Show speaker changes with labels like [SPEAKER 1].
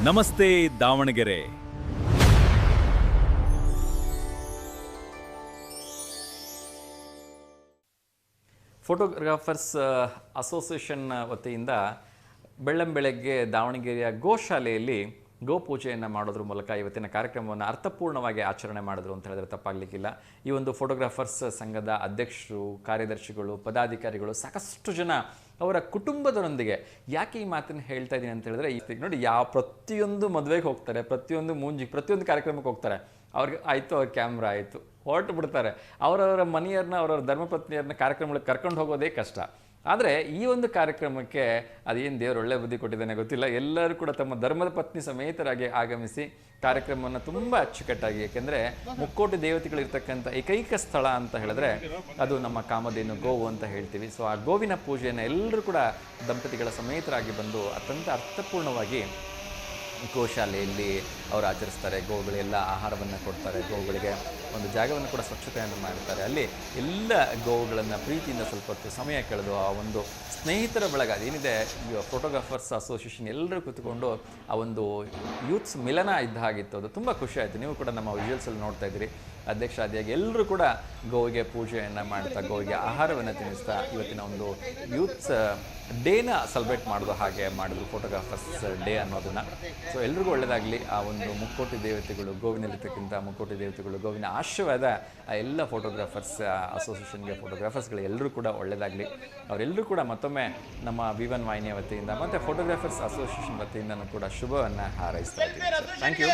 [SPEAKER 1] ನಮಸ್ತೆ Davanagere. Photographers association ವತಿಯಿಂದ ಬೆಳ್ಳಂಬೆಳಗ್ಗೆ ದಾವಣಗೆರೆಯ ಗೋಶಾಲೆಯಲ್ಲಿ ಗೋಪೂಜೆಯನ್ನು ಮಾಡೋದ್ರ ಮೂಲಕ ಇವತ್ತಿನ ಕಾರ್ಯಕ್ರಮವನ್ನು ಅರ್ಥಪೂರ್ಣವಾಗಿ ಆಚರಣೆ ಮಾಡಿದ್ರು ಅಂತ ಹೇಳಿದ್ರೆ ತಪ್ಪಾಗಲಿಕ್ಕಿಲ್ಲ. ಈ ಒಂದು ಫೋಟೋಗ್ರಾಫರ್ಸ್ ಸಂಘದ ಅಧ್ಯಕ್ಷರು, ಕಾರ್ಯದರ್ಶಿಗಳು, ಪದಾಧಿಕಾರಿಗಳು, ಸಾಕಷ್ಟು ಜನ ಅವರ ಕುಟುಂಬದರೊಂದಿಗೆ ಯಾಕೆ ಈ ಮಾತನ್ನು ಹೇಳ್ತಾ ಇದ್ದೀನಿ ಅಂತ ಹೇಳಿದ್ರೆ, ಈಗ ನೋಡಿ ಪ್ರತಿಯೊಂದು ಮದುವೆಗೆ ಹೋಗ್ತಾರೆ, ಪ್ರತಿಯೊಂದು ಕಾರ್ಯಕ್ರಮಕ್ಕೆ ಹೋಗ್ತಾರೆ, ಅವ್ರಿಗೆ ಆಯಿತು, ಅವ್ರ ಕ್ಯಾಮ್ರಾ ಆಯಿತು, ಹೊರಟು ಬಿಡ್ತಾರೆ. ಅವರವರ ಮನೆಯವ್ರನ್ನ, ಅವರವರ ಧರ್ಮಪತ್ನಿಯರನ್ನ ಕಾರ್ಯಕ್ರಮಗಳಿಗೆ ಕರ್ಕೊಂಡು ಹೋಗೋದೇ ಕಷ್ಟ. ಆದರೆ ಈ ಒಂದು ಕಾರ್ಯಕ್ರಮಕ್ಕೆ ಅದೇನು ದೇವರು ಒಳ್ಳೆ ಬುದ್ಧಿ ಕೊಟ್ಟಿದ್ದಾನೆ ಗೊತ್ತಿಲ್ಲ, ಎಲ್ಲರೂ ಕೂಡ ತಮ್ಮ ಧರ್ಮದ ಪತ್ನಿ ಸಮೇತರಾಗಿ ಆಗಮಿಸಿ ಕಾರ್ಯಕ್ರಮವನ್ನು ತುಂಬ ಅಚ್ಚುಕಟ್ಟಾಗಿ, ಏಕೆಂದರೆ ಮುಕ್ಕೋಟಿ ದೇವತೆಗಳಿರ್ತಕ್ಕಂಥ ಏಕೈಕ ಸ್ಥಳ ಅಂತ ಹೇಳಿದ್ರೆ ಅದು ನಮ್ಮ ಕಾಮಧೇನು ಗೋವು ಅಂತ ಹೇಳ್ತೀವಿ. ಸೊ ಆ ಗೋವಿನ ಪೂಜೆಯನ್ನು ಎಲ್ಲರೂ ಕೂಡ ದಂಪತಿಗಳ ಸಮೇತರಾಗಿ ಬಂದು ಅತ್ಯಂತ ಅರ್ಥಪೂರ್ಣವಾಗಿ ಗೋಶಾಲೆಯಲ್ಲಿ ಅವರು ಆಚರಿಸ್ತಾರೆ. ಗೋವುಗಳೆಲ್ಲ ಆಹಾರವನ್ನು ಕೊಡ್ತಾರೆ, ಗೋವುಗಳಿಗೆ ಒಂದು ಜಾಗವನ್ನು ಕೂಡ ಸ್ವಚ್ಛತೆಯನ್ನು ಮಾಡ್ತಾರೆ. ಅಲ್ಲಿ ಎಲ್ಲ ಗೋವುಗಳನ್ನು ಪ್ರೀತಿಯಿಂದ ಸ್ವಲ್ಪ ಹೊತ್ತು ಸಮಯ ಕಳೆದು ಆ ಒಂದು ಸ್ನೇಹಿತರ ಬಳಗ ಅದೇನಿದೆ, ಫೋಟೋಗ್ರಾಫರ್ಸ್ ಅಸೋಸಿಯೇಷನ್ ಎಲ್ಲರೂ ಕೂತ್ಕೊಂಡು ಆ ಒಂದು ಯೂತ್ಸ್ ಮಿಲನ ಇದ್ದ ಹಾಗಿತ್ತು. ಅದು ತುಂಬ ಖುಷಿ ಆಯಿತು. ನೀವು ಕೂಡ ನಮ್ಮ ವಿಜುವಲ್ಸಲ್ಲಿ ನೋಡ್ತಾ ಇದ್ದೀರಿ. ಅಧ್ಯಕ್ಷರಾದಿಯಾಗಿ ಎಲ್ಲರೂ ಕೂಡ ಗೋವಿಗೆ ಪೂಜೆಯನ್ನು ಮಾಡ್ತಾ, ಗೋವಿಗೆ ಆಹಾರವನ್ನು ತಿನ್ನಿಸ್ತಾ ಇವತ್ತಿನ ಒಂದು ಯೂತ್ಸ್ ಡೇನ ಸೆಲೆಬ್ರೇಟ್ ಮಾಡೋದು ಹಾಗೆ ಮಾಡಿದ್ರು, ಫೋಟೋಗ್ರಾಫರ್ಸ್ ಡೇ ಅನ್ನೋದನ್ನು. ಸೊ ಎಲ್ರಿಗೂ ಒಳ್ಳೆಯದಾಗಲಿ. ಆ ಒಂದು ಮುಕ್ಕೋಟಿ ದೇವತೆಗಳು, ಗೋವಿನಲ್ಲಿರ್ತಕ್ಕಂಥ ಮುಕ್ಕೋಟಿ ದೇವತೆಗಳು, ಗೋವಿನ ಆಶೀರ್ವಾದ ಆ ಎಲ್ಲ ಫೋಟೋಗ್ರಾಫರ್ಸ್ ಅಸೋಸಿಯೇಷನ್ಗೆ, ಫೋಟೋಗ್ರಾಫರ್ಸ್ಗಳು ಎಲ್ಲರೂ ಕೂಡ ಒಳ್ಳೆಯದಾಗಲಿ. ಅವರೆಲ್ಲರೂ ಕೂಡ ಮತ್ತೊಮ್ಮೆ ನಮ್ಮ V1 ವಾಹಿನಿಯ ವತಿಯಿಂದ ಮತ್ತು ಫೋಟೋಗ್ರಾಫರ್ಸ್ ಅಸೋಸಿಯೇಷನ್ ವತಿಯಿಂದನೂ ಕೂಡ ಶುಭವನ್ನು ಹಾರೈಸ್ತಾ ಇದ್ದೀನಿ. Thank you.